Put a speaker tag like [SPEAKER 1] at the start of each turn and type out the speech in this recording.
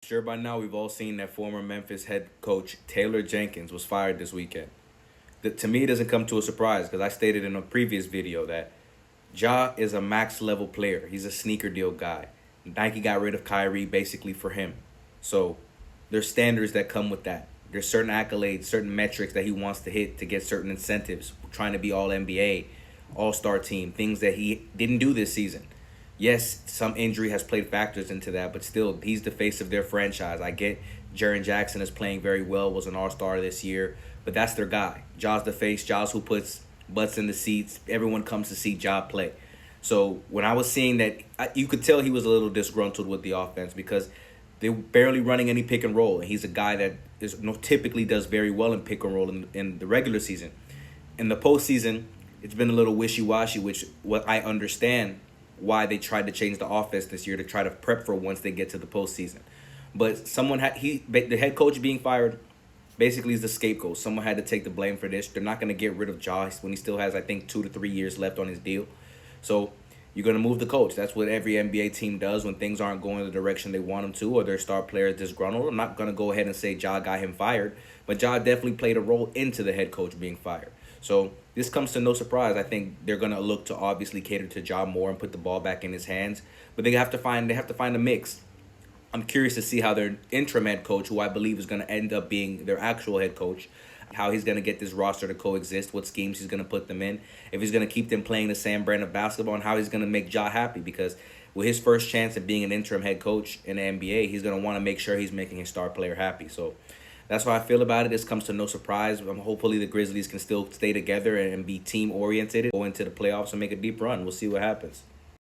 [SPEAKER 1] Sure, by now we've all seen that former Memphis head coach Taylor Jenkins was fired this weekend. To me, it doesn't come to a surprise because I stated in a previous video that Ja is a max level player. He's a sneaker deal guy. Nike got rid of Kyrie basically for him. So there's standards that come with that. There's certain accolades, certain metrics that he wants to hit to get certain incentives, trying to be all NBA, all star team, things that he didn't do this season. Yes, some injury has played factors into that, but still, he's the face of their franchise. I get Jaren Jackson is playing very well, was an all-star this year, but that's their guy. Ja's the face. Ja's who puts butts in the seats. Everyone comes to see Ja play. So when I was seeing that, you could tell he was a little disgruntled with the offense because they're barely running any pick and roll, and he's a guy that is typically does very well in pick and roll in the regular season. In the postseason, it's been a little wishy-washy, which what I understand why they tried to change the offense this year to try to prep for once they get to the postseason. But the head coach being fired basically is the scapegoat. Someone had to take the blame for this. They're not going to get rid of Josh when he still has, I think, 2 to 3 years left on his deal. So you're going to move the coach. That's what every NBA team does when things aren't going the direction they want them to or their star player is disgruntled. I'm not going to go ahead and say Ja got him fired, but Ja definitely played a role into the head coach being fired. So this comes to no surprise. I think they're gonna look to obviously cater to Ja more and put the ball back in his hands. But they have to find a mix. I'm curious to see how their interim head coach, who I believe is gonna end up being their actual head coach, how he's gonna get this roster to coexist, what schemes he's gonna put them in, if he's gonna keep them playing the same brand of basketball, and how he's gonna make Ja happy because with his first chance at being an interim head coach in the NBA, he's gonna want to make sure he's making his star player happy. So that's how I feel about it. This comes to no surprise. Hopefully the Grizzlies can still stay together and be team oriented, go into the playoffs and make a deep run. We'll see what happens.